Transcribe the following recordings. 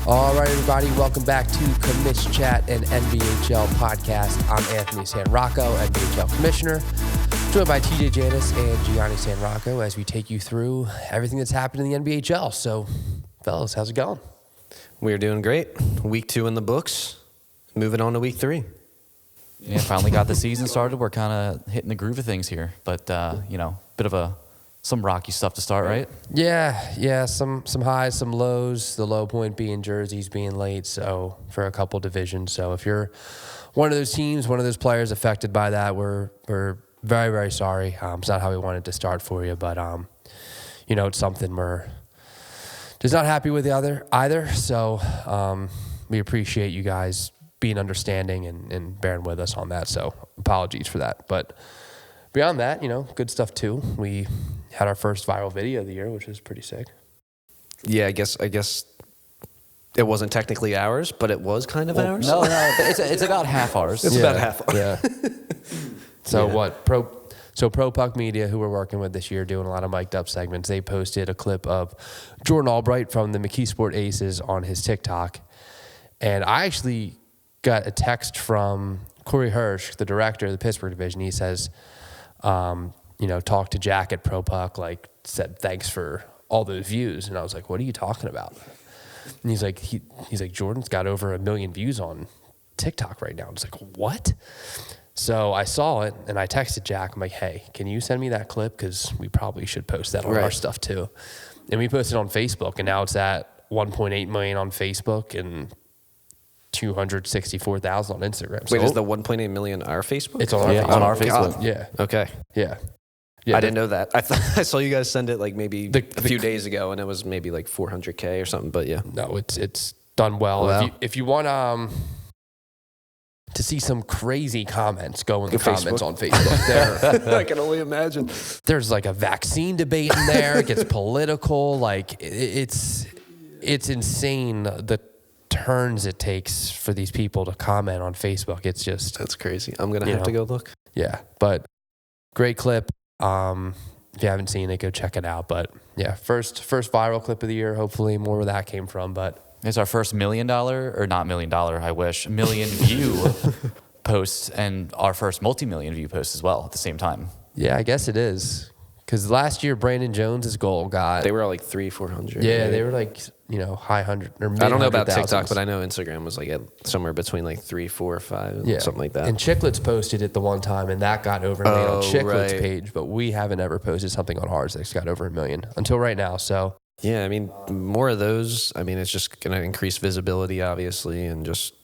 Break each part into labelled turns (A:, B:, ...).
A: All right, everybody, welcome back to Commish Chat, an NBHL podcast. I'm Anthony Sanrocco, NBHL Commissioner, joined by TJ Janus and Gianni Sanrocco as we take you through everything that's happened in the NBHL. So, fellas, how's it going?
B: We're doing great. Week 2 in the books. Moving on to week 3.
C: Yeah, finally got the season started. We're kind of hitting the groove of things here, but bit of some rocky stuff to start, right?
A: Yeah, some highs, some lows. The low point being jerseys being late, so for a couple divisions. So if you're one of those teams, one of those players affected by that, we're very, very sorry. It's not how we wanted to start for you, but it's something we're just not happy with either. So we appreciate you guys being understanding and bearing with us on that. So apologies for that. But beyond that, good stuff too. We had our first viral video of the year, which was pretty sick.
B: Yeah, I guess it wasn't technically ours, but it was kind of ours.
C: No, it's about half ours.
B: It's about half ours.
A: Yeah. So what? Pro Puck Media, who we're working with this year, doing a lot of mic'd up segments, they posted a clip of Jordan Albright from the McKeesport Aces on his TikTok. And I actually got a text from Corey Hirsch, the director of the Pittsburgh division. He says, talked to Jack at Pro Puck, said thanks for all those views. And I was like, what are you talking about? And he's like, Jordan's got over 1 million views on TikTok right now. I was like, what? So I saw it and I texted Jack. I'm like, hey, can you send me that clip? Because we probably should post that on our stuff too. And we posted on Facebook, and now it's at 1.8 million on Facebook and 264,000 on Instagram.
B: Wait, is the 1.8 million our Facebook?
A: It's on our Facebook.
B: God.
A: Yeah.
B: Okay.
A: Yeah.
B: I didn't know that. I saw you guys send it maybe a few days ago, and it was maybe 400K or something. But yeah,
A: no, it's done well.
B: Wow.
A: If you want to see some crazy comments, go in the comments on Facebook. There,
B: I can only imagine.
A: There's a vaccine debate in there. It gets political. It's insane the turns it takes for these people to comment on Facebook.
B: That's crazy. I'm gonna have to go look.
A: Yeah, but great clip. If you haven't seen it, go check it out. But yeah, first viral clip of the year. Hopefully more where that came from. But
C: It's our first $1 million, or not $1 million, I wish, million view post, and our first multi-million view post as well at the same time.
A: Yeah, I guess it is. Because last year, Brandon Jones's goal got...
B: They were 300-400.
A: Yeah, right? They were high hundred or mid-100,000s.
B: I don't know about TikTok, but I know Instagram was at somewhere between 3, 4, 5, something like that.
A: And Chicklets posted it the one time, and that got over 1 million on Chicklets' page, but we haven't ever posted something on ours that's got over 1 million until right now, so...
B: Yeah, more of those. It's just going to increase visibility, obviously, and just,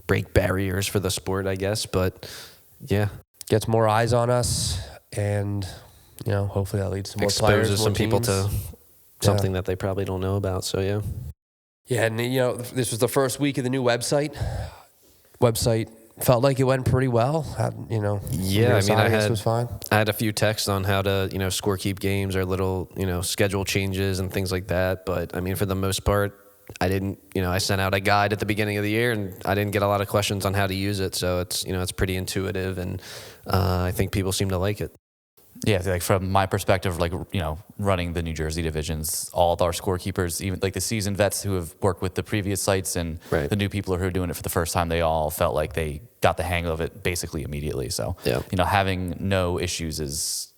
B: break barriers for the sport, I guess. But, yeah.
A: Gets more eyes on us, and... hopefully that leads to more players,
B: exposes some people to something that they probably don't know about. So, yeah.
A: Yeah, and, this was the first week of the new website. Website felt like it went pretty well.
B: Yeah,
A: was fine.
B: I had a few texts on how to, score keep games or little, schedule changes and things like that. But, for the most part, I didn't, I sent out a guide at the beginning of the year, and I didn't get a lot of questions on how to use it. So it's, it's pretty intuitive, and I think people seem to like it.
C: Yeah, from my perspective, running the New Jersey divisions, all of our scorekeepers, even the seasoned vets who have worked with the previous sites and the new people who are doing it for the first time, they all felt like they got the hang of it basically immediately. So, having no issues is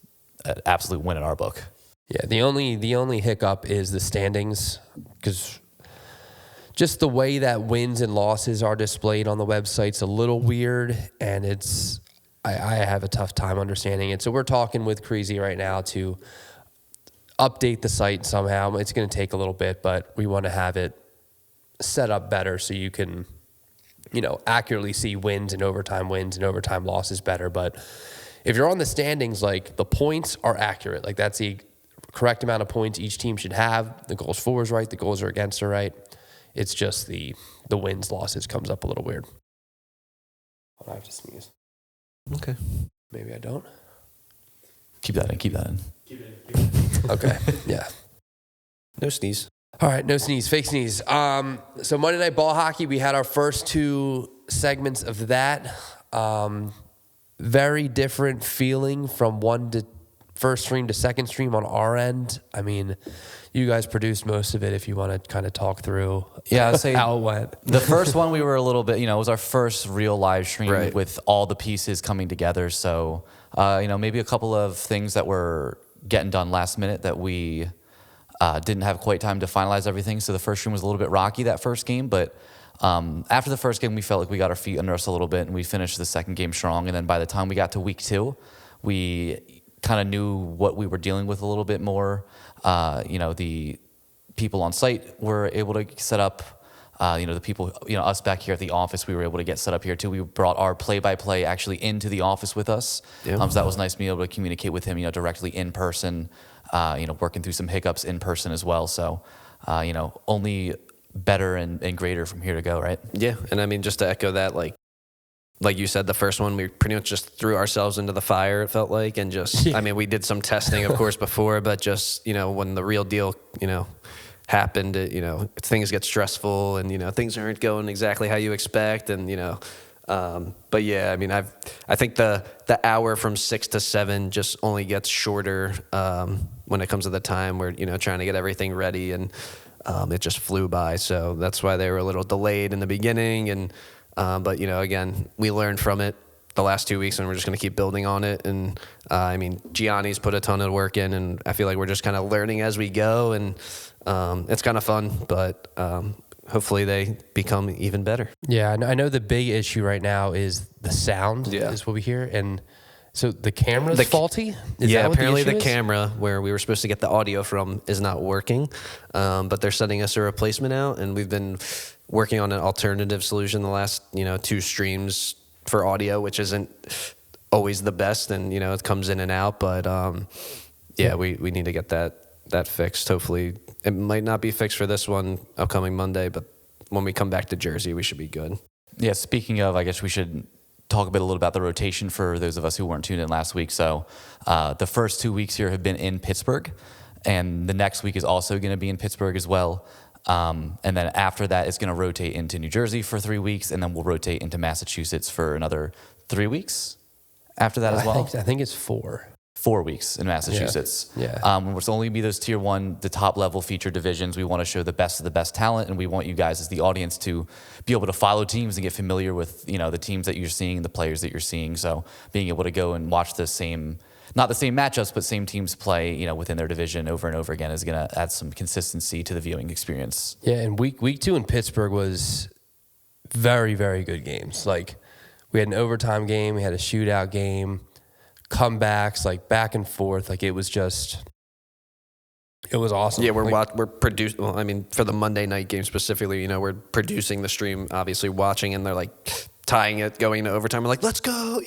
C: an absolute win in our book.
A: Yeah, the only hiccup is the standings, because just the way that wins and losses are displayed on the website's a little weird, and I have a tough time understanding it. So we're talking with Creasy right now to update the site somehow. It's going to take a little bit, but we want to have it set up better so you can, accurately see wins and overtime losses better. But if you're on the standings, the points are accurate. That's the correct amount of points each team should have. The goals for is right. The goals are against are right. It's just the wins, losses comes up a little weird. I have to sneeze.
B: Okay.
A: Maybe I don't.
C: Keep that in.
A: Okay. Yeah.
B: No sneeze.
A: All right. No sneeze. Fake sneeze. So Monday Night Ball Hockey, we had our first 2 segments of that. Very different feeling from one first stream to second stream on our end. I mean, you guys produced most of it. If you want to kind of talk through,
C: I'd say
A: how it went.
C: The first one we were a little bit, it was our first real live stream with all the pieces coming together. So, maybe a couple of things that were getting done last minute that we didn't have quite time to finalize everything. So the first stream was a little bit rocky that first game, but after the first game, we felt like we got our feet under us a little bit, and we finished the second game strong. And then by the time we got to week 2, we kind of knew what we were dealing with a little bit more. The people on site were able to set up. The people, us back here at the office, we were able to get set up here too. We brought our play-by-play actually into the office with us. Yeah. So that was nice being able to communicate with him, directly in person, working through some hiccups in person as well. So, only better and greater from here to go, right?
B: Yeah, and I mean, just to echo that, like you said, the first one, we pretty much just threw ourselves into the fire, it felt like, and just, I mean, we did some testing, of course, before, but just, when the real deal, happened, things get stressful and, things aren't going exactly how you expect. And, but yeah, I mean, I think the hour from 6 to 7 just only gets shorter, when it comes to the time where, trying to get everything ready, and, it just flew by. So that's why they were a little delayed in the beginning. And, but again, we learned from it the last 2 weeks, and we're just going to keep building on it. And I mean, Gianni's put a ton of work in, and I feel like we're just kind of learning as we go. And, it's kind of fun, but hopefully they become even better.
A: Yeah, I know the big issue right now is the sound is what we hear. And so the camera's faulty?
B: Apparently the camera where we were supposed to get the audio from is not working, but they're sending us a replacement out, and we've been working on an alternative solution the last, 2 streams for audio, which isn't always the best, and, it comes in and out, but we need to get that fixed. Hopefully it might not be fixed for this one upcoming Monday, but when we come back to Jersey, we should be good.
C: Yeah. Speaking of, I guess we should talk a little about the rotation for those of us who weren't tuned in last week. So the first 2 weeks here have been in Pittsburgh, and the next week is also going to be in Pittsburgh as well. And then after that, it's going to rotate into New Jersey for 3 weeks, and then we'll rotate into Massachusetts for another 3 weeks after that as well.
A: I think it's 4.
C: 4 weeks in Massachusetts. Yeah. Which will only be those tier 1, the top level feature divisions. We want to show the best of the best talent, and we want you guys as the audience to be able to follow teams and get familiar with, the teams that you're seeing, the players that you're seeing. So being able to go and watch the same, not the same matchups, but same teams play, within their division over and over again is going to add some consistency to the viewing experience.
A: Yeah, and week 2 in Pittsburgh was very, very good games. Like, we had an overtime game, we had a shootout game, comebacks, like back and forth. Like, it was awesome.
B: Yeah, we're producing. Well, I mean, for the Monday night game specifically, we're producing the stream, obviously watching, and they're like tying it, going to overtime. We're like, let's go,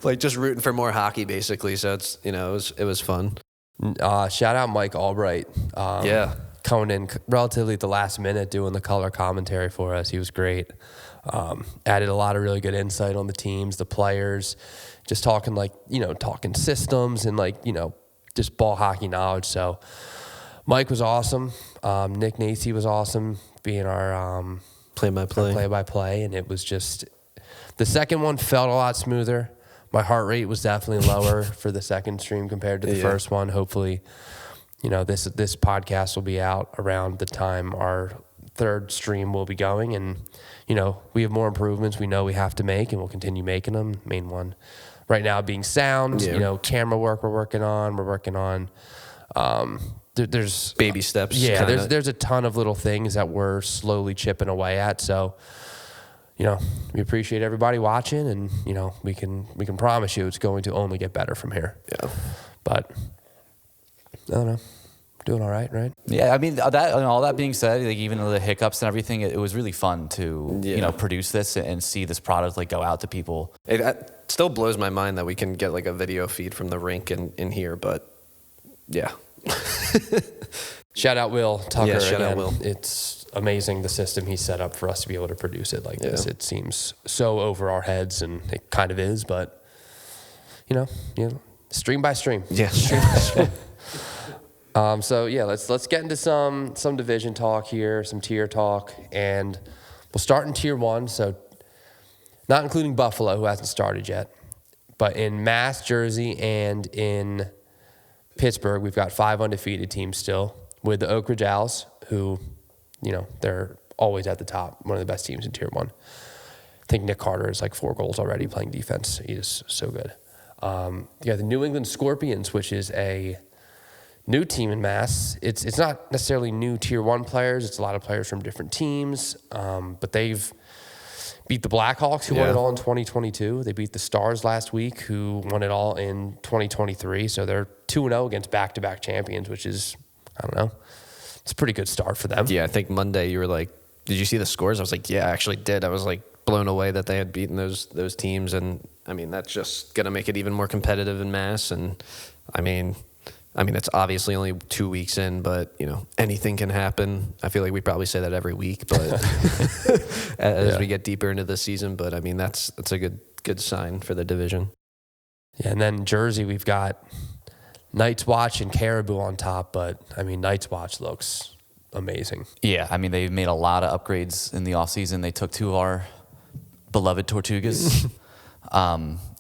B: like just rooting for more hockey, basically. So it's, it was fun.
A: Shout out Mike Albright. Coming in relatively at the last minute, doing the color commentary for us. He was great. Added a lot of really good insight on the teams, the players, just talking talking systems and just ball hockey knowledge. So Mike was awesome. Nick Nacy was awesome being our play-by-play. And it was just, the second one felt a lot smoother. My heart rate was definitely lower for the second stream compared to the first one. Hopefully, this podcast will be out around the time our third stream will be going. And, we have more improvements we know we have to make, and we'll continue making them. Main one right now being sound, camera work we're working on. There's
B: baby steps.
A: Yeah, there's a ton of little things that we're slowly chipping away at. So, we appreciate everybody watching, and, we can promise you it's going to only get better from here.
B: Yeah.
A: But I don't know. Doing all right?
C: Yeah, I mean, all that being said, like, even the hiccups and everything, it was really fun to produce this and see this product go out to people.
B: It still blows my mind that we can get a video feed from the rink in here, but yeah.
A: Shout out Will Tucker.
B: Yeah, shout out Will.
A: It's amazing the system he set up for us to be able to produce it like this. It seems so over our heads, and it kind of is, but stream by stream.
B: Yeah, stream by stream.
A: So yeah, let's get into some division talk here, some tier talk, and we'll start in tier 1. So not including Buffalo, who hasn't started yet. But in Mass, Jersey, and in Pittsburgh, we've got 5 undefeated teams still with the Oak Ridge Owls, who, they're always at the top, one of the best teams in Tier 1. I think Nick Carter is like 4 goals already playing defense. He is so good. You got the New England Scorpions, which is a new team in Mass. It's not necessarily new Tier 1 players. It's a lot of players from different teams. But they've beat the Blackhawks, who won it all in 2022. They beat the Stars last week, who won it all in 2023. So they're 2-0 against back-to-back champions, which is, I don't know, it's a pretty good start for them.
B: Yeah, I think Monday you were like, did you see the scores? I was like, yeah, I actually did. I was like blown away that they had beaten those teams. And, I mean, that's just going to make it even more competitive in Mass. And, I mean, it's obviously only 2 weeks in, but, anything can happen. I feel like we probably say that every week, but as we get deeper into the season. But, I mean, that's a good sign for the division.
A: Yeah, and then Jersey, we've got Night's Watch and Caribou on top, but, I mean, Night's Watch looks amazing.
C: Yeah, I mean, they've made a lot of upgrades in the offseason. They took 2 of our beloved Tortugas.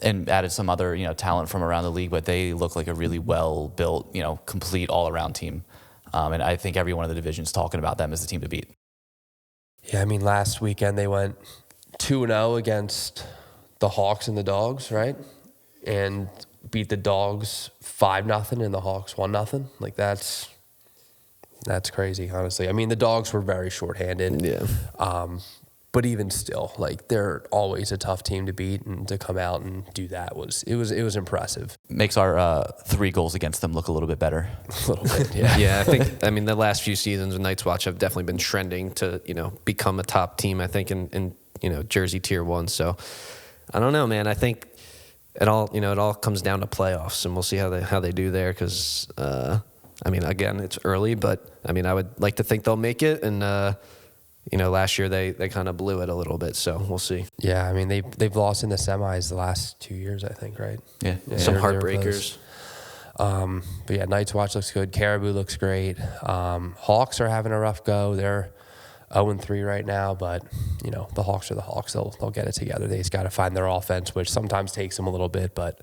C: And added some other, talent from around the league, but they look like a really well-built, complete all-around team. And I think every one of the divisions talking about them as the team to beat.
A: Yeah, I mean, last weekend they went 2-0 against the Hawks and the Dogs, right? And beat the Dogs 5-0 and the Hawks 1-0. Like, that's crazy, honestly. I mean, the Dogs were very shorthanded.
B: Yeah.
A: But even still, like, they're always a tough team to beat, and to come out and do that was impressive.
C: Makes our 3 goals against them look a little bit better.
A: A little bit, yeah.
B: Yeah, I mean, the last few seasons of Night's Watch have definitely been trending to, become a top team, I think, in Jersey Tier 1. So, I don't know, man. I think it all comes down to playoffs, and we'll see how they do there, because, I mean, again, it's early, but, I mean, I would like to think they'll make it, and, last year they kind of blew it a little bit, so we'll see.
A: Yeah, I mean, they've lost in the semis the last 2 years, I think, right?
C: Yeah.
B: Some heartbreakers.
A: But yeah, Night's Watch looks good. Caribou looks great. Hawks are having a rough go. They're 0-3 right now, but the Hawks are the Hawks. They'll get it together. They just got to find their offense, which sometimes takes them a little bit. But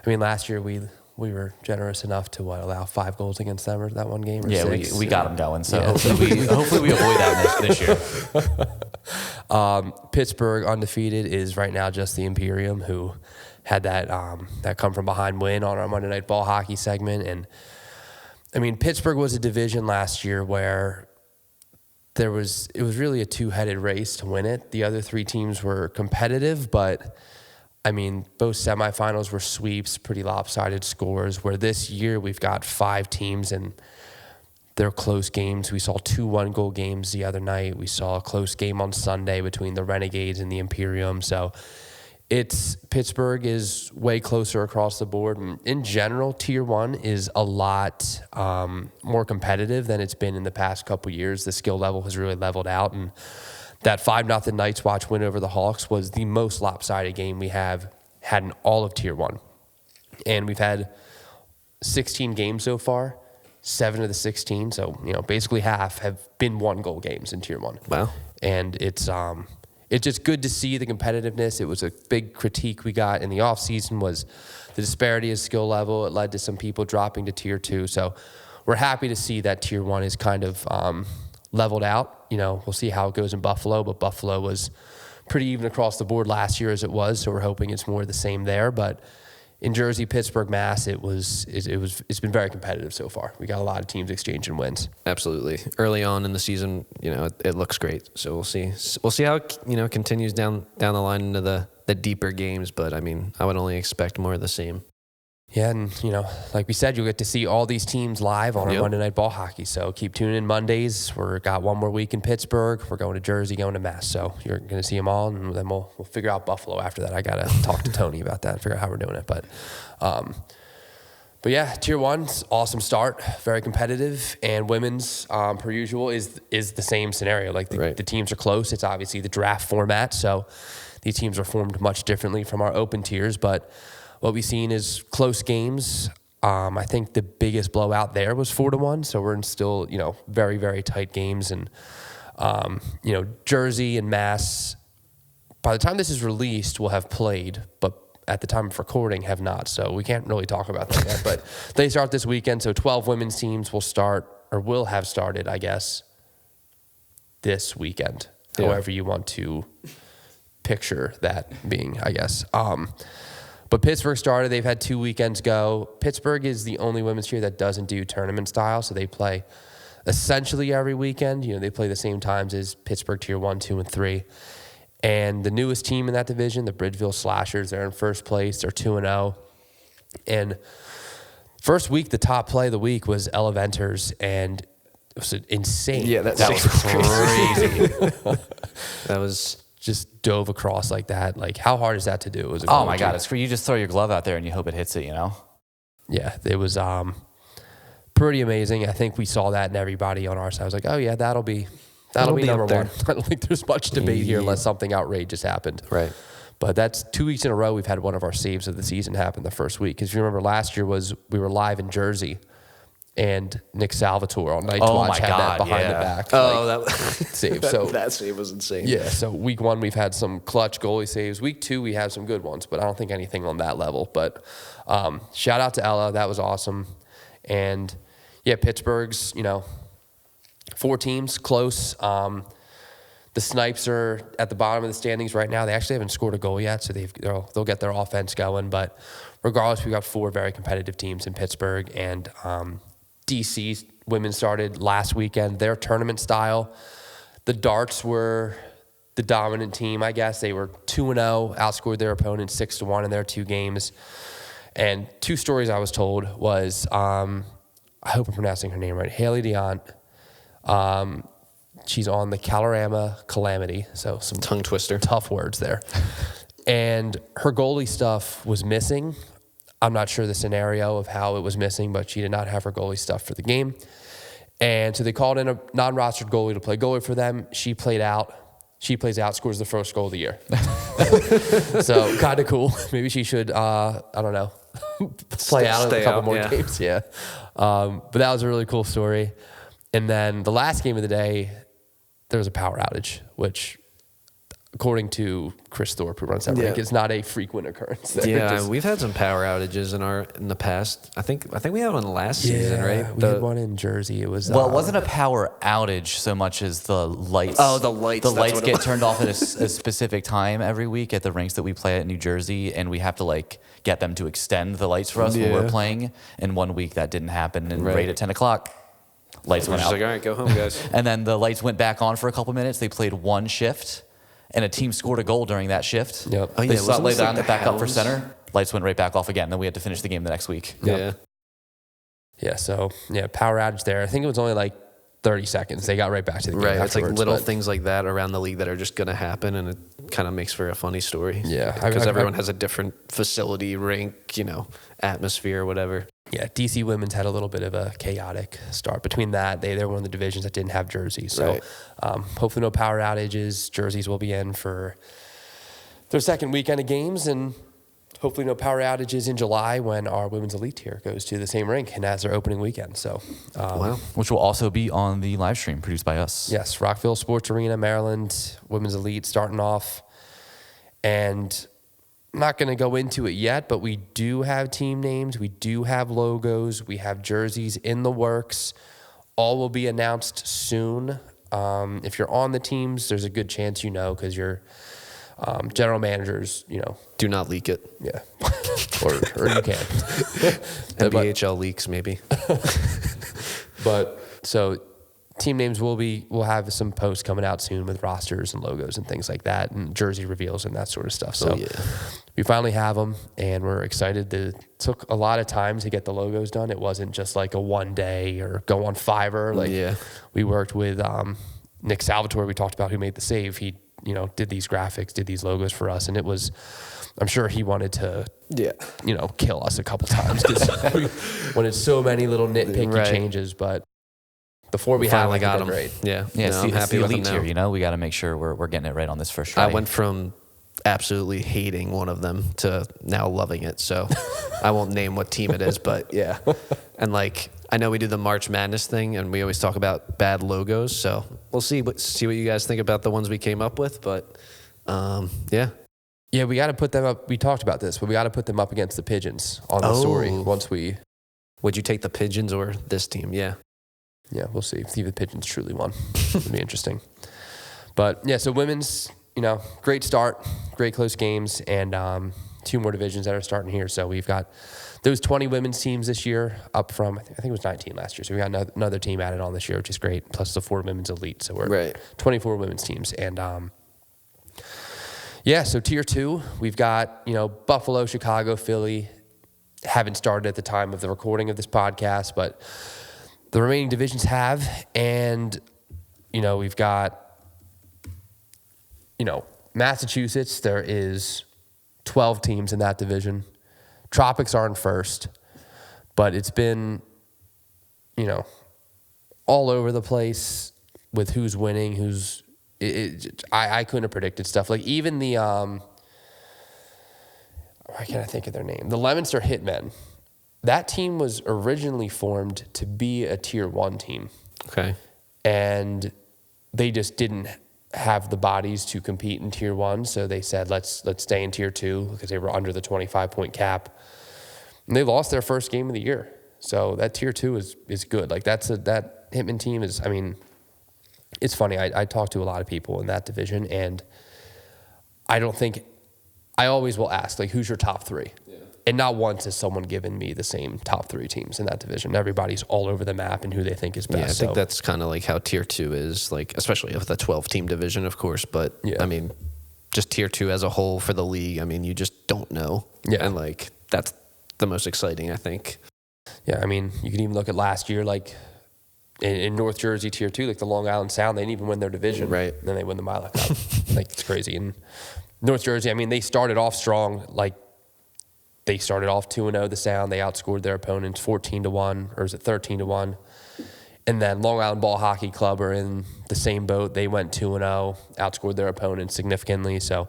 A: I mean, last year we were generous enough to allow 5 goals against them or that one game. Or 6.
C: we got them going. So hopefully we avoid that this year.
A: Pittsburgh undefeated is right now just the Imperium, who had that come from behind win on our Monday Night Ball hockey segment. And I mean, Pittsburgh was a division last year where it was really a 2-headed race to win it. The other 3 teams were competitive, but I mean, both semifinals were sweeps, pretty lopsided scores, where this year we've got 5 teams and they're close games. We saw 2 1-goal games the other night. We saw a close game on Sunday between the Renegades and the Imperium. So Pittsburgh is way closer across the board. And in general, Tier 1 is a lot more competitive than it's been in the past couple years. The skill level has really leveled out, and that 5-0 Night's Watch win over the Hawks was the most lopsided game we have had in all of Tier 1. And we've had 16 games so far. 7 of the 16, so basically half, have been 1-goal games in Tier 1.
B: Wow.
A: And it's just good to see the competitiveness. It was a big critique we got in the offseason was the disparity of skill level. It led to some people dropping to Tier 2. So we're happy to see that Tier 1 is kind of leveled out. We'll see how it goes in Buffalo, but Buffalo was pretty even across the board last year as it was, so we're hoping it's more the same there. But in Jersey, Pittsburgh, Mass, it's been very competitive so far. We got a lot of teams exchanging wins.
B: Absolutely. Early on in the season, it looks great. So we'll see. We'll see how it continues down the line into the deeper games. But I mean, I would only expect more of the same.
A: Yeah, and like we said, you'll get to see all these teams live on our Monday Night Ball hockey. So keep tuning in Mondays. We've got one more week in Pittsburgh. We're going to Jersey, going to Mass. So you're going to see them all, and then we'll figure out Buffalo after that. I got to talk to Tony about that and figure out how we're doing it. But yeah, Tier 1's awesome start, very competitive, and women's, per usual, is the same scenario. Like the teams are close. It's obviously the draft format, so these teams are formed much differently from our open tiers, but what we've seen is close games. I think the biggest blowout there was 4-1. So we're in still, very, very tight games. And, Jersey and Mass, by the time this is released, will have played. But at the time of recording, have not. So we can't really talk about that yet. But they start this weekend. So 12 women's teams will have started, I guess, this weekend. Yeah. However you want to picture that being, I guess. But Pittsburgh started. They've had 2 weekends go. Pittsburgh is the only women's tier that doesn't do tournament style. So they play essentially every weekend. They play the same times as Pittsburgh tier 1, 2, and 3. And the newest team in that division, the Bridgeville Slashers, they're in first place. They're 2-0. And first week, the top play of the week was Ella Venters, and it was insane.
B: Yeah, that was crazy. That was
A: just dove across like that. Like, how hard is that to do? It was
C: oh my God, it's you just throw your glove out there and you hope it hits it,
A: Yeah, it was pretty amazing. I think we saw that in everybody on our side. I was like, oh yeah, that'll be number one. I don't think there's much debate here unless something outrageous happened.
B: Right.
A: But that's 2 weeks in a row we've had one of our saves of the season happen the first week. Because if you remember last year we were live in Jersey, and Nick Salvatore on Night Watch had that behind the back.
B: That
A: save. So
B: that save was insane.
A: Yeah. So week 1 we've had some clutch goalie saves. Week 2 we have some good ones, but I don't think anything on that level. But shout out to Ella, that was awesome. And yeah, Pittsburgh's 4 teams close. The Snipes are at the bottom of the standings right now. They actually haven't scored a goal yet, so they'll get their offense going. But regardless, we got 4 very competitive teams in Pittsburgh, and DC women started last weekend. Their tournament style, the Darts were the dominant team, I guess. They were 2-0, outscored their opponents 6-1 in their 2 games. And 2 stories I was told was, I hope I'm pronouncing her name right, Haley Deont. She's on the Calorama Calamity, so some
B: tongue twister,
A: tough words there. And her goalie stuff was missing. I'm not sure the scenario of how it was missing, but she did not have her goalie stuff for the game. And so they called in a non-rostered goalie to play goalie for them. She played out. She plays out, scores the first goal of the year. So kind of cool. Maybe she should, I don't know, play out a couple more games. Yeah. But that was a really cool story. And then the last game of the day, there was a power outage, which, according to Chris Thorpe, who runs that rink, is not a frequent occurrence.
B: Yeah, we've had some power outages in the past. I think we had one last season, right?
A: We had one in Jersey. It was
C: it wasn't a power outage so much as the lights.
B: Oh, the lights.
C: The lights get turned off at a specific time every week at the rinks that we play at in New Jersey, and we have to get them to extend the lights for us when we're playing. And 1 week that didn't happen, and right at 10 o'clock. Lights went out.
B: Like, all right, go home, guys.
C: And then the lights went back on for a couple minutes. They played 1 shift, and a team scored a goal during that shift.
A: Yep.
C: Oh, yeah, they laid down back up for center. Lights went right back off again. Then we had to finish the game the next week.
A: Yep. Yeah. So power outage there. I think it was only 30 seconds. They got right back to the game.
B: Right. It's little things like that around the league that are just going to happen, and it kind of makes for a funny story.
A: Yeah.
B: Because everyone has a different facility, rink, atmosphere, whatever.
A: Yeah, DC Women's had a little bit of a chaotic start. Between that, they're one of the divisions that didn't have jerseys. So hopefully no power outages. Jerseys will be in for their second weekend of games, and hopefully no power outages in July when our Women's Elite tier goes to the same rink and has their opening weekend. So,
C: which will also be on the live stream produced by us.
A: Yes, Rockville Sports Arena, Maryland, Women's Elite starting off. And I'm not going to go into it yet, but we do have team names. We do have logos. We have jerseys in the works. All will be announced soon. If you're on the teams, there's a good chance because your general managers,
B: do not leak it.
A: Yeah, or you can.
B: NBHL leaks maybe.
A: But so team names we'll have some posts coming out soon with rosters and logos and things like that, and jersey reveals and that sort of stuff. So we finally have them, and we're excited. It took a lot of time to get the logos done. It wasn't just a one day or go on Fiverr. We worked with Nick Salvatore. We talked about who made the save. He did these graphics, did these logos for us, and it was. I'm sure he wanted to, kill us a couple times because we wanted so many little nitpicky changes, but. Before we finally got them,
B: right? Yeah.
C: I'm happy with them now. We got to make sure we're getting it right on this first try.
B: I went from absolutely hating one of them to now loving it. So I won't name what team it is, but yeah. And I know we do the March Madness thing, and we always talk about bad logos. So we'll see what you guys think about the ones we came up with. But yeah.
A: Yeah, we got to put them up. We talked about this, but we got to put them up against the Pigeons on the story once we.
B: Would you take the Pigeons or this team? Yeah.
A: Yeah, we'll see. See if the Pigeons truly won. It'll be interesting. But yeah, so women's, great start, great close games, and 2 more divisions that are starting here. So we've got those 20 women's teams this year up from, I think it was 19 last year. So we got another team added on this year, which is great, plus the 4 women's elite. So we're 24 women's teams. And so tier 2, we've got, Buffalo, Chicago, Philly. Haven't started at the time of the recording of this podcast, but the remaining divisions have. And, we've got, Massachusetts, there is 12 teams in that division. Tropics are in first, but it's been, all over the place with who's winning, I couldn't have predicted stuff. Like even the, why can't I think of their name? The Leominster Hitmen. That team was originally formed to be a tier 1 team.
B: Okay.
A: And they just didn't have the bodies to compete in tier 1, so they said let's stay in tier 2 because they were under the 25-point cap, and they lost their first game of the year. So that tier 2 is good. Like that Hitman team is. I mean, it's funny. I talk to a lot of people in that division, and I always will ask like, who's your top 3? And not once has someone given me the same top 3 teams in that division. Everybody's all over the map and who they think is best.
B: Yeah, I think that's kind of like how tier 2 is, like, especially with the 12-team division, of course. But, I mean, just tier 2 as a whole for the league, I mean, you just don't know.
A: Yeah.
B: And, like, that's the most exciting, I think.
A: Yeah, I mean, you can even look at last year, like, in North Jersey tier 2, like the Long Island Sound, they didn't even win their division.
B: Right.
A: And then they win the Mila Cup. Like, it's crazy. And North Jersey, I mean, they started off strong, like, they started off 2-0, the Sound. They outscored their opponents 14-1, or is it 13-1? And then Long Island Ball Hockey Club are in the same boat. They went 2-0, outscored their opponents significantly. So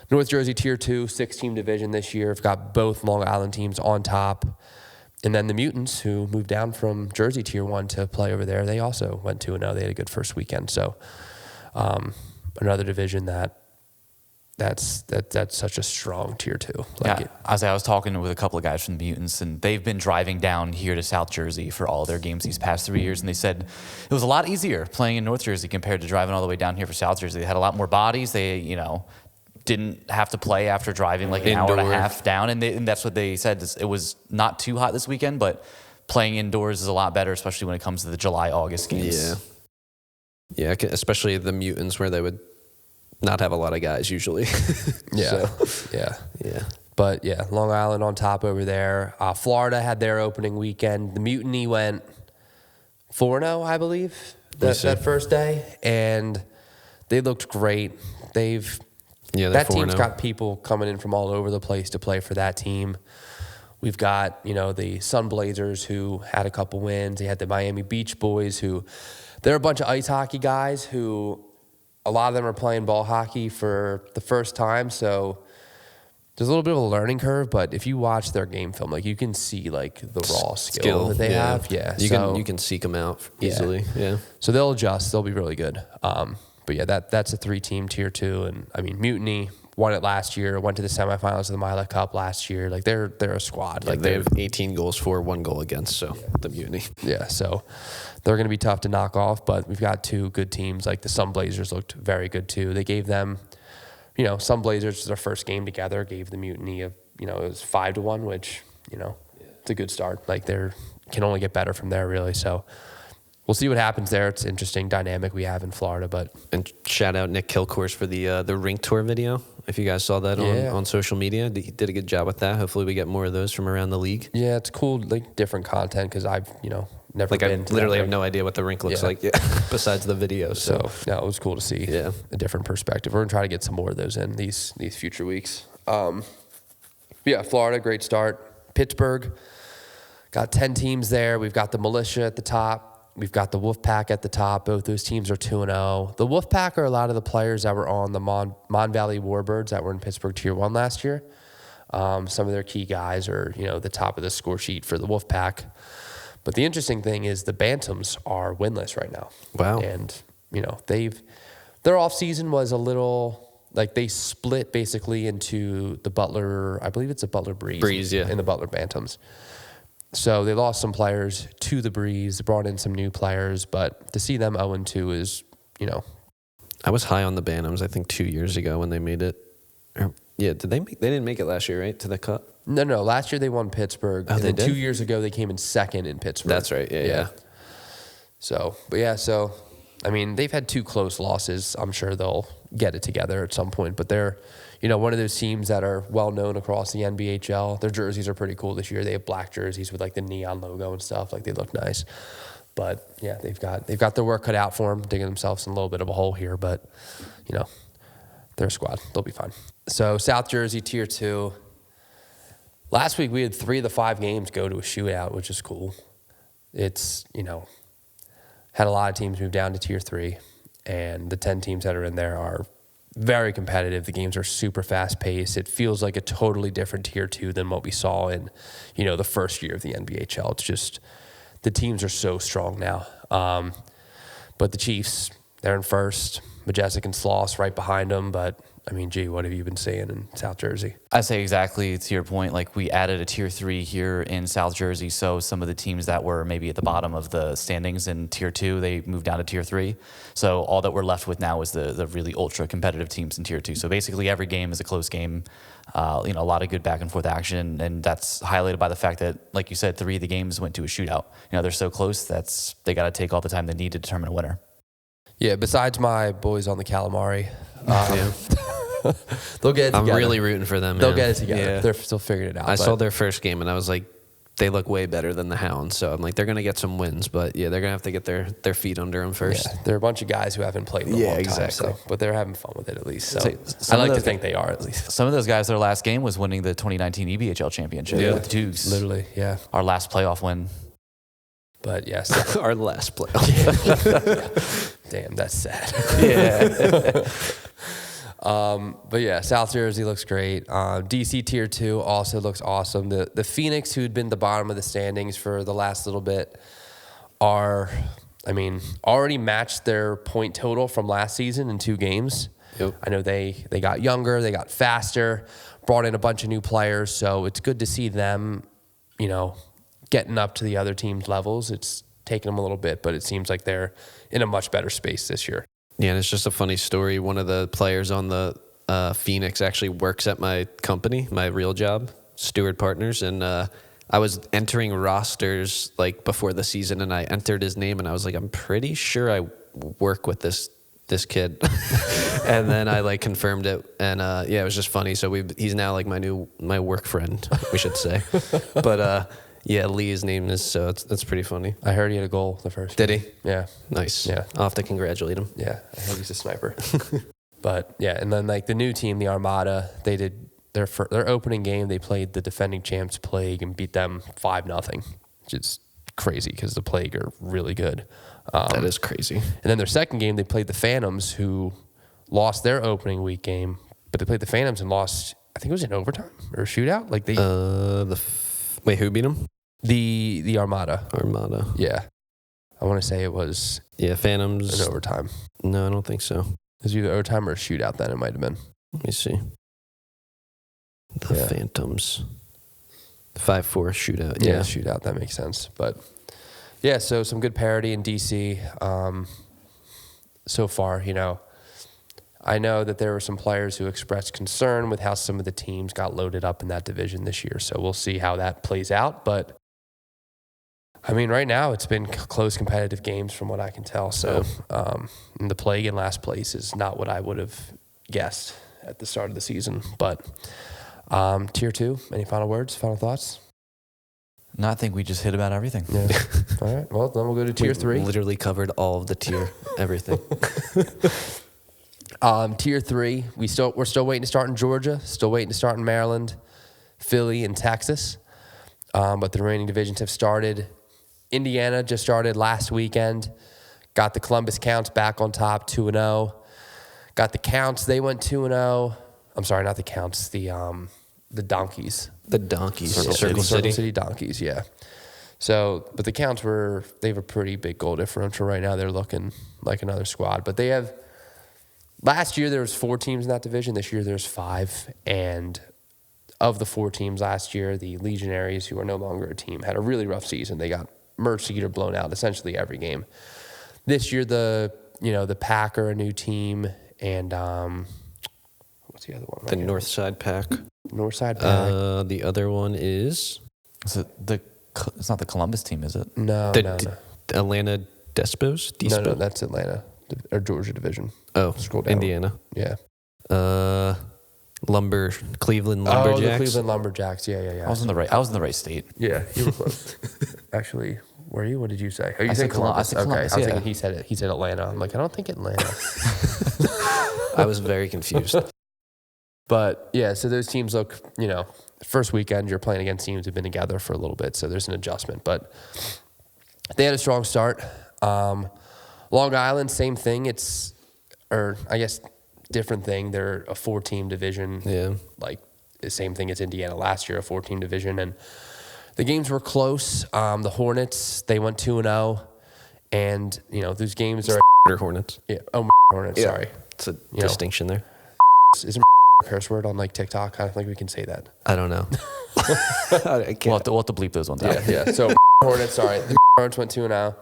A: North Jersey Tier 2, 6-team division this year. We've got both Long Island teams on top. And then the Mutants, who moved down from Jersey Tier 1 to play over there, they also went 2-0. They had a good first weekend. So another division that's such a strong tier 2.
C: Like I was talking with a couple of guys from the Mutants, and they've been driving down here to South Jersey for all their games these past 3 years, and they said it was a lot easier playing in North Jersey compared to driving all the way down here for South Jersey. They had a lot more bodies. They, didn't have to play after driving like an hour and a half down, and that's what they said. It was not too hot this weekend, but playing indoors is a lot better, especially when it comes to the July-August games.
B: Yeah, especially the Mutants where they would not have a lot of guys usually.
A: Yeah. But yeah, Long Island on top over there. Florida had their opening weekend. The Mutiny went 4-0, I believe, that first day, and they looked great. That team's got people coming in from all over the place to play for that team. We've got, the Sun Blazers who had a couple wins. They had the Miami Beach Boys they're a bunch of ice hockey guys who a lot of them are playing ball hockey for the first time. So there's a little bit of a learning curve, but if you watch their game film, like you can see like the raw skill that they have. Yeah.
B: You can seek them out easily. Yeah.
A: So they'll adjust. They'll be really good. But yeah, that's a 3-team tier 2. And I mean, Mutiny won it last year, went to the semifinals of the Mila Cup last year. Like they're a squad.
B: Like they have 18 goals for, 1 goal against. So the Mutiny.
A: Yeah. So they're going to be tough to knock off, but we've got 2 good teams. Like the Sun Blazers looked very good too. They gave them, Sun Blazers, their first game together, gave the Mutiny it was 5-1, which, it's a good start. Like can only get better from there really. So we'll see what happens there. It's an interesting dynamic we have in Florida,
B: and shout out Nick Kilcourse for the rink tour video. If you guys saw that on social media, he did a good job with that. Hopefully we get more of those from around the league.
A: Yeah, it's cool, like different content because I've never been.
B: I literally have no idea what the rink looks like besides the video. So
A: it was cool to see a different perspective. We're gonna try to get some more of those in these future weeks. Florida, great start. Pittsburgh, got 10 teams there. We've got the Militia at the top. We've got the Wolfpack at the top. Both those teams are 2-0. The Wolfpack are a lot of the players that were on the Mon Valley Warbirds that were in Pittsburgh Tier 1 last year. Some of their key guys are, the top of the score sheet for the Wolfpack. But the interesting thing is the Bantams are winless right now.
B: Wow.
A: And, their offseason was a little like they split basically into the Butler, I believe it's a Butler Breeze.
B: Yeah.
A: In the Butler Bantams. So they lost some players to the Breeze. They brought in some new players, but to see them 0-2 is,
B: I was high on the Bantams, I think 2 years ago when they made it. Yeah, they didn't make it last year, right, to the Cup?
A: No. Last year they won Pittsburgh.
B: Oh,
A: and
B: they
A: then
B: did?
A: 2 years ago they came in second in Pittsburgh.
B: That's right, yeah.
A: So, I mean, they've had 2 close losses. I'm sure they'll get it together at some point. But they're, one of those teams that are well known across the NBHL. Their jerseys are pretty cool this year. They have black jerseys with like the neon logo and stuff. Like they look nice. But yeah, they've got their work cut out for them, digging themselves in a little bit of a hole here. But they're a squad. They'll be fine. So South Jersey Tier 2. Last week we had 3 of the 5 games go to a shootout, which is cool. It's had a lot of teams move down to Tier 3, and the 10 teams that are in there are very competitive. The games are super fast-paced. It feels like a totally different Tier 2 than what we saw in, the first year of the NBHL. It's just the teams are so strong now. But the Chiefs, they're in first. Majestic and Sloss right behind them, but I mean, gee, what have you been seeing in South Jersey?
C: I say exactly to your point. Like we added a Tier 3 here in South Jersey, so some of the teams that were maybe at the bottom of the standings in Tier 2, they moved down to Tier 3. So all that we're left with now is the really ultra competitive teams in Tier 2. So basically every game is a close game. A lot of good back and forth action, and that's highlighted by the fact that, like you said, 3 of the games went to a shootout. They're so close they got to take all the time they need to determine a winner.
A: Yeah, besides my boys on the Calamari, they'll get it together.
B: I'm really rooting for them, man.
A: They'll get it together.
B: Yeah.
A: They're still figuring it out.
B: I saw their first game, and I was like, they look way better than the Hounds. So I'm like, they're going to get some wins. But, yeah, they're going to have to get their feet under them first.
A: Yeah, they're a bunch of guys who haven't played in a long time.
B: Exactly.
A: But they're having fun with it at least. So
C: Some
A: I
C: of
A: like to
C: those
A: think they are at least.
C: Some of those guys, their last game was winning the 2019 EBHL championship with the Dukes.
A: Literally, yeah.
C: Our last playoff win.
A: But, yes.
B: Our last playoff.
A: Damn, that's sad.
C: Yeah.
A: But yeah, South Jersey looks great. DC Tier 2 also looks awesome. The Phoenix, who'd been the bottom of the standings for the last little bit, already matched their point total from last season in 2 games.
B: Yep.
A: I know they got younger, they got faster, brought in a bunch of new players, so it's good to see them, getting up to the other team's levels. It's taken them a little bit, but it seems like they're in a much better space this year.
B: Yeah, and it's just a funny story. One of the players on the Phoenix actually works at my company, my real job, Steward Partners, and I was entering rosters like before the season, and I entered his name, and I was like, I'm pretty sure I work with this kid. And then I like confirmed it, and it was just funny. So he's now like my work friend, we should say. But yeah, Lee's name is, so that's pretty funny.
A: I heard he had a goal the first
B: Did
A: game.
B: he?
A: Yeah.
B: Nice.
A: Yeah.
B: I'll have to congratulate him.
A: Yeah, I heard he's a sniper. But yeah, and then like the new team, the Armada, they did their opening game. They played the defending champs Plague and beat them 5-0, which is crazy because the Plague are really good.
B: That is crazy.
A: And then their second game, they played the Phantoms, who lost their opening week game, but they played the Phantoms and lost. I think it was in overtime or a shootout. Like they.
B: Wait, who beat him?
A: The Armada.
B: Armada.
A: Yeah, I want to say it was.
B: Yeah, Phantoms.
A: In overtime.
B: No, I don't think so.
A: It was either overtime or a shootout. Then it might have been.
B: Let me see. The Phantoms. 5-4 shootout.
A: Yeah, shootout. That makes sense. But yeah, so some good parity in DC. So far, I know that there were some players who expressed concern with how some of the teams got loaded up in that division this year. So we'll see how that plays out. But I mean, right now it's been close competitive games from what I can tell. So the Plague in last place is not what I would have guessed at the start of the season. But Tier 2, any final words, final thoughts?
C: No, I think we just hit about everything.
A: Yeah. All right. Well, then we'll go to Tier 3.
B: Literally covered all of the tier, everything.
A: Tier 3, we're still waiting to start in Georgia, still waiting to start in Maryland, Philly, and Texas. But the remaining divisions have started. Indiana just started last weekend. Got the Columbus Counts back on top, 2-0. Got the Counts, they went 2-0. I'm sorry, not the Counts, the Donkeys.
B: The Donkeys.
A: Circle City Donkeys, yeah. So, but the Counts they have a pretty big goal differential right now. They're looking like another squad, but they have last year there was 4 teams in that division. This year there's 5. And of the 4 teams last year, the Legionaries, who are no longer a team, had a really rough season. They got mercied or blown out essentially every game. This year, the Pack are a new team, and what's the other one?
B: The Northside Pack.
A: Northside Pack.
B: The other one is
C: it it's not the Columbus team, is it?
A: No.
B: Atlanta Despos?
A: No, that's Atlanta or Georgia division.
B: Oh,
A: scroll down.
B: Indiana.
A: Yeah.
B: Cleveland Lumberjacks.
A: Oh, the Cleveland Lumberjacks. Yeah.
C: I was in the right state.
A: Yeah, you were close. Actually, were you? What did you say? Oh, you
C: I
A: said
C: said
A: Columbus.
C: Columbus,
A: Okay, I was
C: yeah.
A: thinking he said it. He said Atlanta. I'm like, I don't think Atlanta.
B: I was very confused.
A: But yeah, so those teams look, first weekend you're playing against teams who've been together for a little bit, so there's an adjustment. But they had a strong start. Long Island, same thing. Different thing. They're a 4-team division.
B: Yeah.
A: Like the same thing as Indiana last year, a 4-team division. And the games were close. The Hornets, they went 2-0. And, those games are...
B: Hornets.
A: Yeah. Oh, Hornets,
B: Yeah.
A: sorry.
B: It's a distinction there.
A: Isn't a curse word on like TikTok? I don't think we can say that.
B: I don't know. I can't.
C: We'll have to bleep those ones out.
A: Yeah. So Hornets, sorry. The Hornets went 2-0.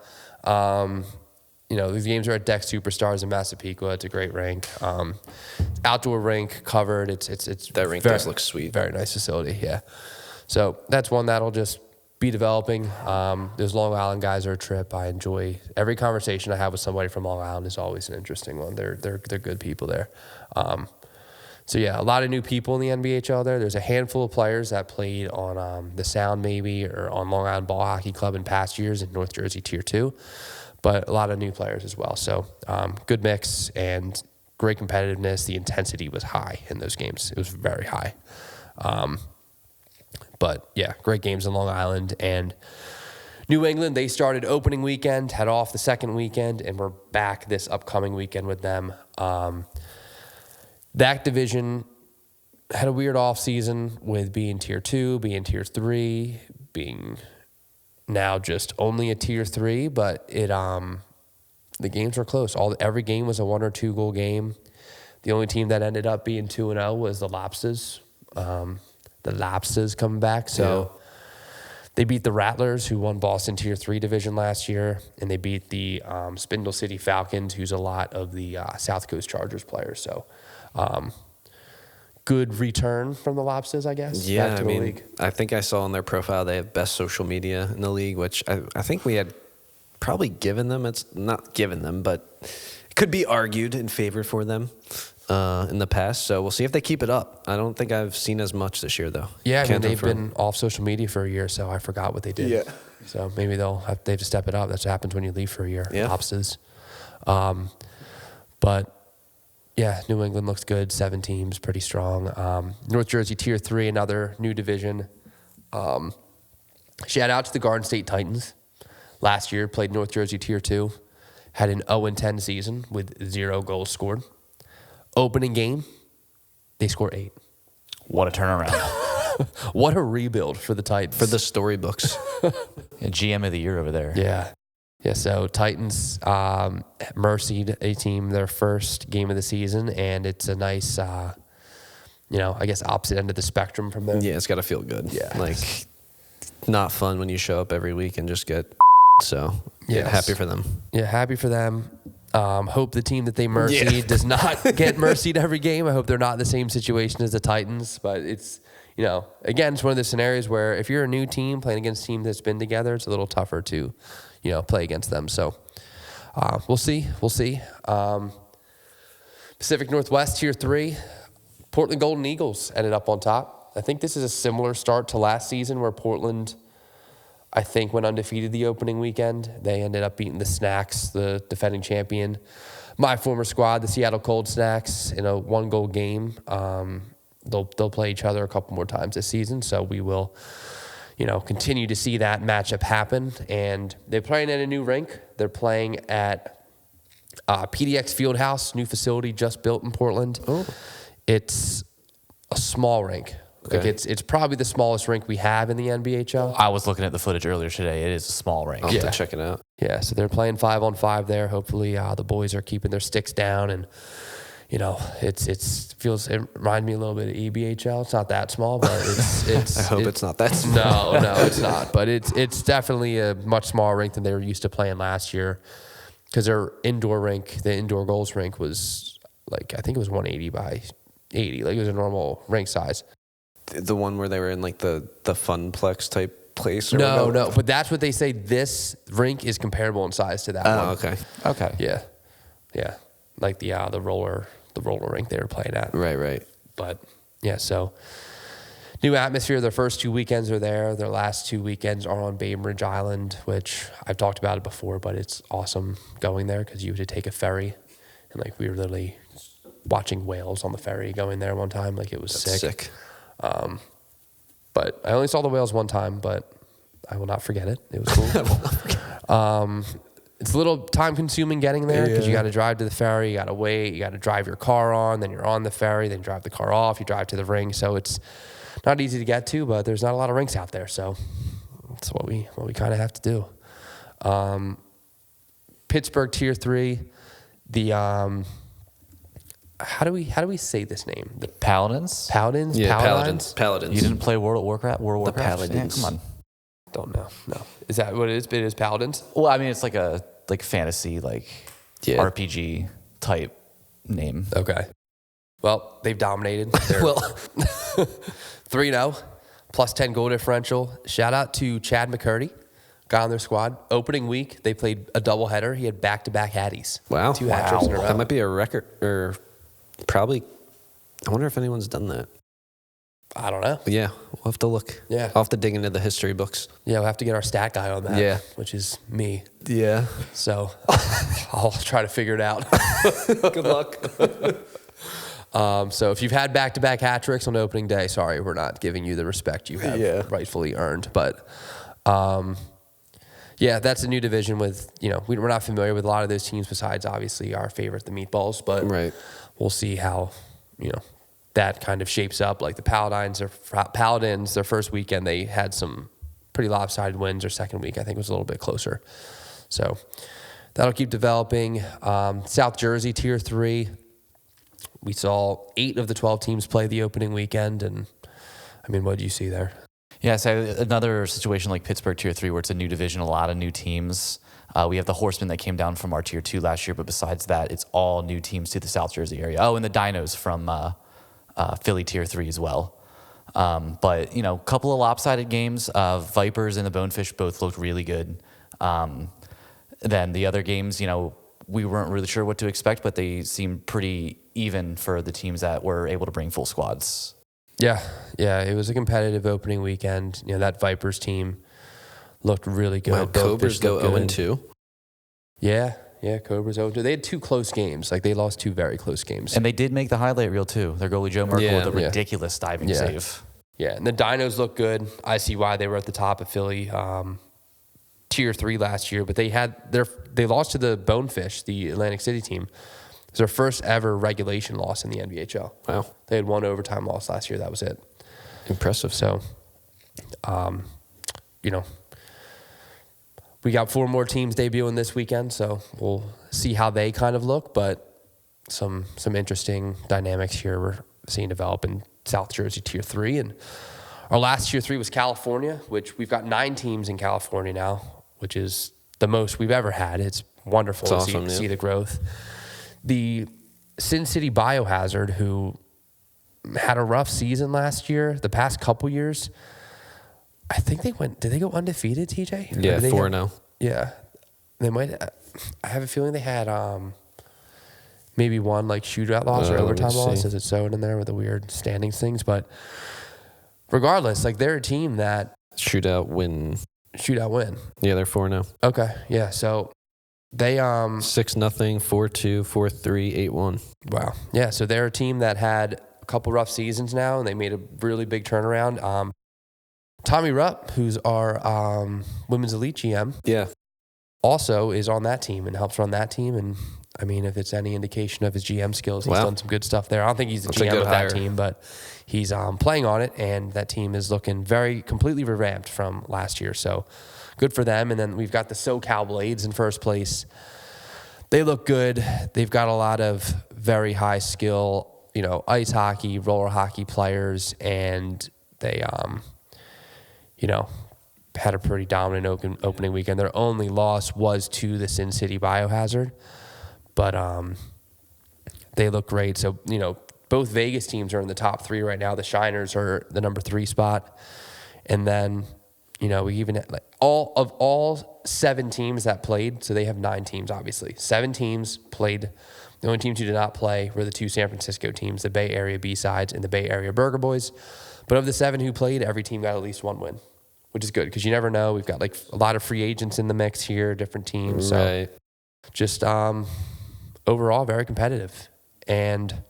A: These games are at Deck Superstars in Massapequa. It's a great rink. Outdoor rink, covered. It's
B: That rink does look sweet.
A: Very nice facility, yeah. So that's one that'll just be developing. Those Long Island guys are a trip. I enjoy every conversation I have with somebody from Long Island is always an interesting one. They're good people there. So yeah, a lot of new people in the NBHL there. There's a handful of players that played on the Sound maybe or on Long Island Ball Hockey Club in past years in North Jersey Tier 2. But a lot of new players as well. So good mix and great competitiveness. The intensity was high in those games. It was very high. But yeah, great games in Long Island. And New England, they started opening weekend, had off the second weekend, and we're back this upcoming weekend with them. That division had a weird off season with being Tier 2, being Tier 3, being now just only a Tier 3, but the games were close. Every game was a 1 or 2 goal game. The only team that ended up being 2-0 was the Lobsters. The Lobsters coming back. So they beat the Rattlers, who won Boston Tier 3 division last year, and they beat the Spindle City Falcons, who's a lot of the South Coast Chargers players. So good return from the Lobsters, I guess.
B: Yeah,
A: back to the league.
B: I think I saw on their profile they have best social media in the league, which I think we had probably given them. It's not given them, but it could be argued in favor for them in the past. So we'll see if they keep it up. I don't think I've seen as much this year, though.
A: Yeah, they've been off social media for a year, so I forgot what they did.
B: Yeah.
A: So maybe they have to step it up. That's what happens when you leave for a year.
B: Yeah.
A: Lobsters. But yeah, New England looks good. 7 teams, pretty strong. North Jersey Tier 3, another new division. Shout out to the Garden State Titans. Last year, played North Jersey Tier 2. Had an 0-10 season with 0 goals scored. Opening game, they score 8.
C: What a turnaround.
A: What a rebuild for the Titans.
B: For the storybooks.
C: GM of the year over there.
A: Yeah. Yeah, so Titans mercied a team their first game of the season, and it's a nice, I guess opposite end of the spectrum from them.
B: Yeah, it's got to feel good.
A: Yeah.
B: Like, not fun when you show up every week and just get so
A: Yes.
B: happy for them.
A: Yeah, happy for them. Hope the team that they mercied does not get mercied every game. I hope they're not in the same situation as the Titans, but it's, again, it's one of the scenarios where if you're a new team playing against a team that's been together, it's a little tougher to play against them. So we'll see. Pacific Northwest Tier 3, Portland Golden Eagles ended up on top. I think this is a similar start to last season where Portland, I think, went undefeated the opening weekend. They ended up beating the Snacks, the defending champion. My former squad, the Seattle Cold Snacks, in a 1-goal game. They'll play each other a couple more times this season, so we will continue to see that matchup happen. And they're playing at a new rink. They're playing at PDX Fieldhouse, new facility just built in Portland.
B: Oh.
A: It's a small rink.
B: Okay.
A: Like it's probably the smallest rink we have in the NBHL.
C: I was looking at the footage earlier today. It is a small rink.
B: I'll have to check it out.
A: Yeah, so they're playing 5-on-5 there. Hopefully the boys are keeping their sticks down and, it reminds me a little bit of EBHL. It's not that small, but it's
B: I hope it's not that small.
A: No, it's not. But it's definitely a much smaller rink than they were used to playing last year, because their indoor rink, the indoor goals rink, was like, I think it was 180 by 80. Like, it was a normal rink size.
B: The one where they were in like the funplex type place? Or
A: No, but that's what they say. This rink is comparable in size to that one.
B: Oh, okay.
A: Yeah. Like the roller rink they were playing at.
B: Right.
A: But yeah, so new atmosphere. Their first 2 weekends are there. Their last 2 weekends are on Bainbridge Island, which I've talked about it before, but it's awesome going there because you have to take a ferry, and like we were literally watching whales on the ferry going there one time. Like, it was sick. But I only saw the whales one time, but I will not forget it. It was cool. It's a little time consuming getting there because you got to drive to the ferry, you got to wait, you got to drive your car on, then you're on the ferry, then you drive the car off, you drive to the ring. So it's not easy to get to, but there's not a lot of rinks out there. So that's what we kind of have to do. Pittsburgh Tier 3, the how do we say this name? The
C: Paladins?
A: Yeah,
B: Paladins.
C: You didn't play World of Warcraft?
B: The Paladins.
C: Yeah, come on.
A: Don't know. No. Is that what it is? It is Paladins?
C: Well, I mean, it's like a fantasy, RPG type name.
A: Okay. Well, they've dominated. They're 3-0, plus 10 goal differential. Shout out to Chad McCurdy, guy on their squad. Opening week, they played a doubleheader. He had back-to-back hatties.
B: Wow.
A: 2 hat tricks in a row.
B: That might be a record, or probably, I wonder if anyone's done that.
A: I don't know.
B: Yeah, we'll have to look.
A: Yeah.
B: I'll have to dig into the history books.
A: Yeah, we'll have to get our stat guy on that.
B: Yeah.
A: Which is me.
B: Yeah.
A: So I'll try to figure it out.
B: Good luck.
A: So if you've had back-to-back hat tricks on opening day, sorry, we're not giving you the respect you have rightfully earned. But that's a new division with, we're not familiar with a lot of those teams besides obviously our favorite, the Meatballs. But we'll see how, that kind of shapes up. Like the Paladins, their first weekend, they had some pretty lopsided wins. Their second week, I think, was a little bit closer. So that'll keep developing. South Jersey, Tier 3. We saw 8 of the 12 teams play the opening weekend. And, I mean, what do you see there?
C: Yeah, so another situation like Pittsburgh Tier 3 where it's a new division, a lot of new teams. We have the Horsemen that came down from our Tier 2 last year, but besides that, it's all new teams to the South Jersey area. Oh, and the Dinos from Philly Tier 3 as well. But, a couple of lopsided games. Vipers and the Bonefish both looked really good. Then the other games, we weren't really sure what to expect, but they seemed pretty even for the teams that were able to bring full squads.
A: Yeah, it was a competitive opening weekend. That Vipers team looked really good.
B: Wow, Cobras go 0-2.
A: Yeah, Cobras 0-2. They had 2 close games. Like, they lost 2 very close games.
C: And they did make the highlight reel, too. Their goalie, Joe Merkel, with a ridiculous diving save.
A: Yeah, and the Dinos look good. I see why they were at the top of Philly Tier 3 last year. But they lost to the Bonefish, the Atlantic City team. It was their first ever regulation loss in the NBHL.
B: Wow.
A: They had 1 overtime loss last year. That was it.
B: Impressive.
A: So, we got 4 more teams debuting this weekend, so we'll see how they kind of look. But some interesting dynamics here we're seeing develop in South Jersey Tier 3. And our last Tier 3 was California, which we've got 9 teams in California now, which is the most we've ever had. It's wonderful to see the growth. The Sin City Biohazard, who had a rough season last year, the past couple years, I think did they go undefeated, TJ?
B: Yeah, 4-0.
A: Yeah. They might, I have a feeling they had maybe one shootout loss or overtime loss, as it's sewn in there with the weird standings things. But regardless, they're a team that...
B: Shootout win.
A: Yeah,
B: they're 4-0.
A: Okay, yeah, so they...
B: 6-0, 4-2, 4-3, 8-1.
A: Wow. Yeah, so they're a team that had a couple rough seasons now, and they made a really big turnaround. Tommy Rupp, who's our Women's Elite GM, also is on that team and helps run that team. And, I mean, if it's any indication of his GM skills, he's done some good stuff there. I don't think he's the GM of that team, but he's playing on it, and that team is looking completely revamped from last year. So good for them. And then we've got the SoCal Blades in first place. They look good. They've got a lot of very high skill, ice hockey, roller hockey players, and they, had a pretty dominant opening weekend. Their only loss was to the Sin City Biohazard, but they look great. So, both Vegas teams are in the top 3 right now. The Shiners are the number 3 spot. And then, we even had all 7 teams that played. So they have 9 teams, obviously. 7 teams played. The only teams who did not play were the 2 San Francisco teams, the Bay Area B-Sides and the Bay Area Burger Boys. But of the 7 who played, every team got at least 1 win, which is good because you never know. We've got like a lot of free agents in the mix here, different teams.
B: Right.
A: So just overall very competitive. And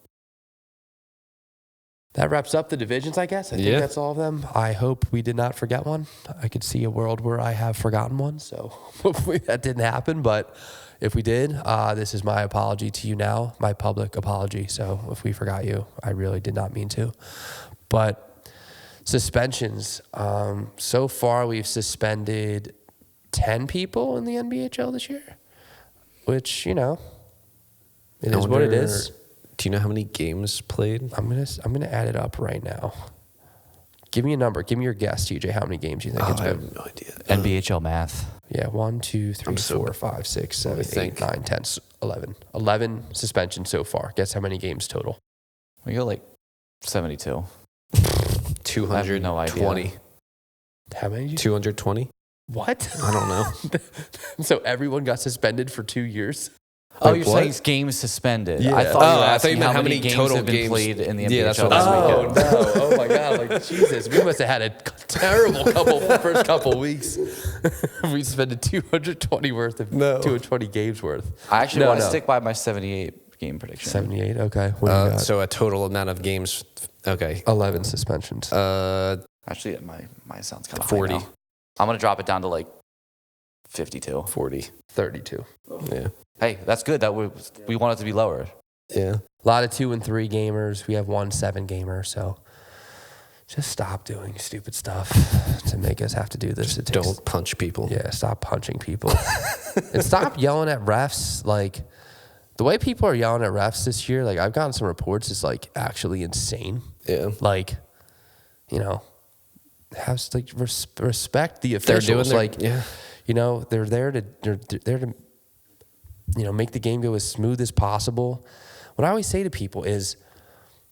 A: that wraps up the divisions, I guess. I think that's all of them. I hope we did not forget one. I could see a world where I have forgotten one, so hopefully that didn't happen. But if we did, this is my apology to you now, my public apology. So if we forgot you, I really did not mean to. But suspensions. So far, we've suspended 10 people in the NBHL this year, which, it is what it is.
B: Do you know how many games played?
A: I'm gonna add it up right now. Give me a number. Give me your guess, TJ. How many games do you think it's been?
B: I have no idea.
C: NBHL math.
A: Yeah, 1, 2, 3, 4, 5, 6, 7, 8, 9, 10, 11. 11 suspensions so far. Guess how many games total?
C: We go like 72.
B: 220.
C: I have no idea.
A: How many?
B: 220?
A: What?
B: I don't know.
A: So everyone got suspended for 2 years?
C: Oh, you're saying games suspended.
A: Yeah.
C: I thought you were asking
B: you meant
C: how many
B: games
C: total
B: have been
C: games
B: played
C: in the NBHL
B: that's what
C: this
B: I
C: weekend.
A: No. Oh, my God. Like, Jesus. We must have had a terrible first couple weeks. We suspended 220 games worth.
C: I actually want to stick by my 78 game prediction.
A: 78, okay. What do you got?
B: So a total amount of games, okay.
A: 11 suspensions.
C: Actually, my sounds kind of
B: 40.
C: high now. I'm going to drop it down to like 52.
B: 40.
A: 32.
B: Yeah.
C: Hey, that's good. That we want it to be lower.
B: Yeah.
A: A lot of 2 and 3 gamers. We have 1 7 gamer. So just stop doing stupid stuff to make us have to do this.
B: Don't punch people.
A: Yeah, stop punching people. And stop yelling at refs. Like, the way people are yelling at refs this year, like, I've gotten some reports, it's like actually insane.
B: Yeah.
A: Like, have like respect the officials.
B: They're doing
A: they're there to make the game go as smooth as possible. What I always say to people is,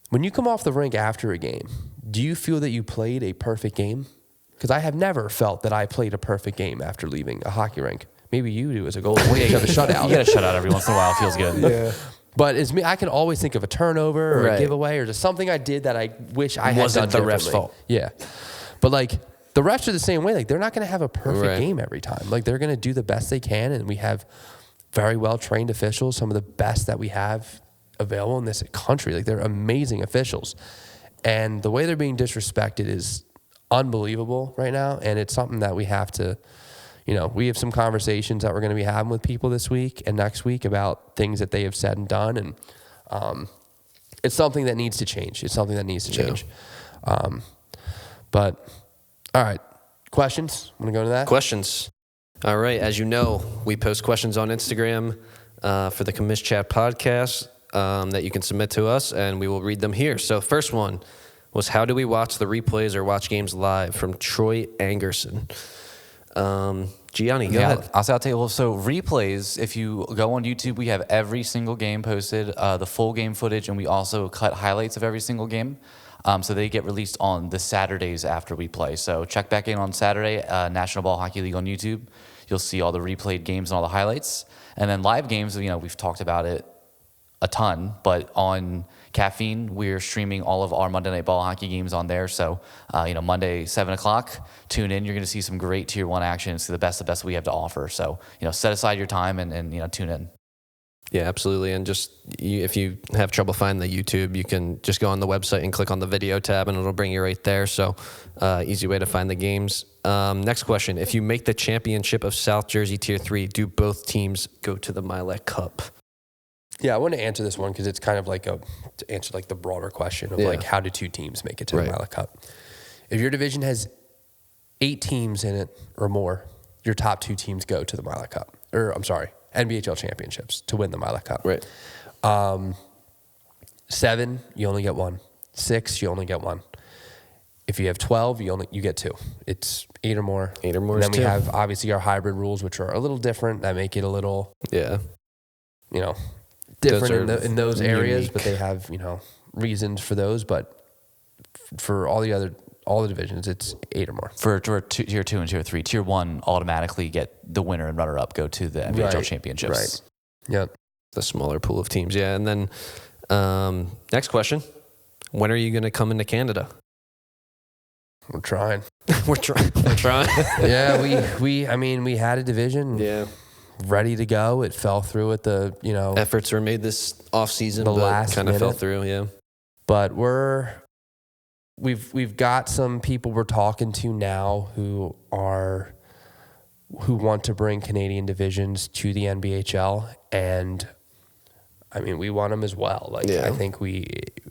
A: when you come off the rink after a game, do you feel that you played a perfect game? Because I have never felt that I played a perfect game after leaving a hockey rink. Maybe you do as a goalie. You have a shutout.
C: You get a shutout every once in a while. It feels good.
A: Yeah. But as me, I can always think of a turnover or a giveaway or just something I did that I wish I had done differently. Wasn't the ref's fault. Yeah. But like, the refs are the same way. Like, they're not going to have a perfect game every time. Like, they're going to do the best they can, and we have very well-trained officials, some of the best that we have available in this country. Like, they're amazing officials. And the way they're being disrespected is unbelievable right now, and it's something that we have to, we have some conversations that we're going to be having with people this week and next week about things that they have said and done, and it's something that needs to change. It's something that needs to change. But, all right, questions? Want to go into that?
B: Questions. All right. As you know, we post questions on Instagram for the Commish Chat Podcast that you can submit to us, and we will read them here. So first one was, how do we watch the replays or watch games live? From Troy Angerson. Gianni, go ahead.
C: I'll tell you. So replays, if you go on YouTube, we have every single game posted, the full game footage, and we also cut highlights of every single game. So they get released on the Saturdays after we play. So check back in on Saturday, National Ball Hockey League on YouTube. You'll see all the replayed games and all the highlights. And then live games, we've talked about it a ton, but on Caffeine, we're streaming all of our Monday Night Ball hockey games on there. So, Monday, 7 o'clock, tune in. You're going to see some great Tier 1 action and see the best we have to offer. So, set aside your time and tune in.
B: Yeah, absolutely. And just if you have trouble finding the YouTube, you can just go on the website and click on the video tab, and it'll bring you right there. So easy way to find the games. Next question. If you make the championship of South Jersey Tier 3, do both teams go to the Milet Cup?
A: Yeah, I want to answer this one because it's kind of like to answer like the broader question of like, how do 2 teams make it to the Milet Cup? If your division has 8 teams in it or more, your top 2 teams go to the Milet Cup. Or, I'm sorry, NBHL championships to win the Milet Cup.
B: Right.
A: 7, you only get 1. 6, you only get 1. If you have 12, you get 2. It's 8 or more.
B: 8 or more.
A: And then we have obviously our hybrid rules, which are a little different. That make it a little, different in those areas.
B: Unique.
A: But they have reasons for those. But for all the divisions, it's 8 or more.
C: For tier 2 and tier 3, tier 1 automatically get the winner and runner up go to the NBHL championships.
A: Right. Yep.
B: The smaller pool of teams. Yeah. And then next question: when are you going to come into Canada?
A: We're trying.
B: We're trying.
A: Yeah, we had a division.
B: Yeah.
A: Ready to go. It fell through at the
B: efforts were made this off season,
A: the
B: but
A: last
B: kind of
A: minute.
B: fell through. Yeah.
A: But we've got some people we're talking to now who want to bring Canadian divisions to the NBHL, and I mean we want them as well. I think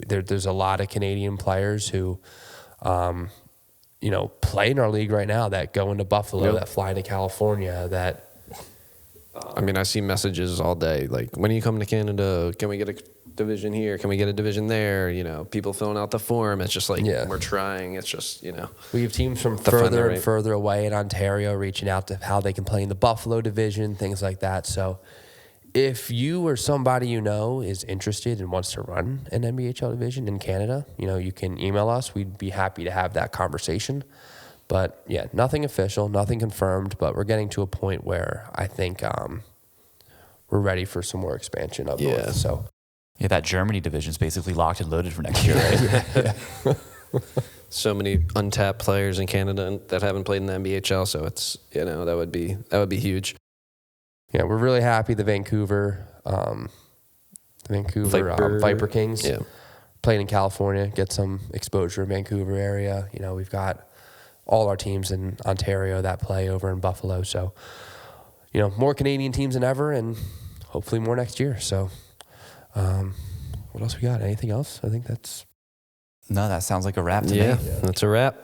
A: there's a lot of Canadian players who play in our league right now that go into Buffalo, that fly to California, that
B: I see messages all day like, when are you coming to Canada? Can we get a division here? Can we get a division there? People filling out the form. It's just like, we're trying. It's just,
A: we have teams from further and further away in Ontario reaching out to how they can play in the Buffalo division, things like that. So if you or somebody is interested and wants to run an NBHL division in Canada, you can email us. We'd be happy to have that conversation. But yeah, nothing official, nothing confirmed, but we're getting to a point where I think we're ready for some more expansion up north. So
C: yeah, that Germany division is basically locked and loaded for next year, right?
B: So many untapped players in Canada that haven't played in the NBHL, so it's that would be huge.
A: Yeah, we're really happy the Vancouver Viper Kings played in California, get some exposure in Vancouver area. We've got all our teams in Ontario that play over in Buffalo. So, more Canadian teams than ever, and hopefully more next year. So, what else we got? Anything else? I think that's...
C: No, that sounds like a wrap to me.
B: Yeah, that's a wrap.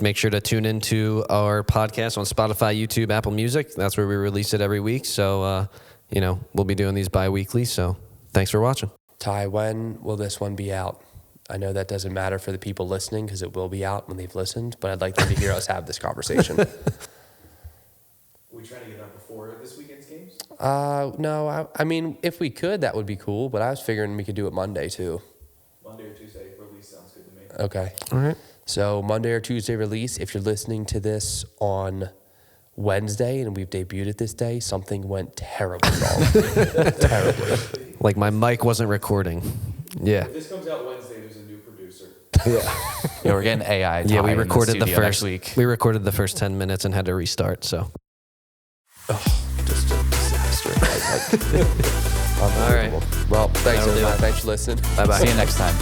B: Make sure to tune into our podcast on Spotify, YouTube, Apple Music. That's where we release it every week. So, we'll be doing these bi-weekly. So thanks for watching.
A: Ty, when will this one be out? I know that doesn't matter for the people listening because it will be out when they've listened, but I'd like them to hear us have this conversation.
D: We trying to get out before this weekend's games?
A: No, I mean, if we could, that would be cool, but I was figuring we could do it Monday too.
D: Monday or Tuesday release sounds good to me.
A: Okay.
B: All right.
A: So Monday or Tuesday release. If you're listening to this on Wednesday and we've debuted it this day, something went terribly wrong. Terribly.
B: Like my mic wasn't recording. Yeah.
D: If this comes out Wednesday, there's a new producer.
C: Yeah, we're getting AI.
B: Yeah, we recorded the first
C: next week.
B: We recorded the first 10 minutes and had to restart. So.
A: Just a disaster.
B: All right.
A: Well, thanks everyone. Thanks for listening.
B: Bye-bye.
C: See you next time.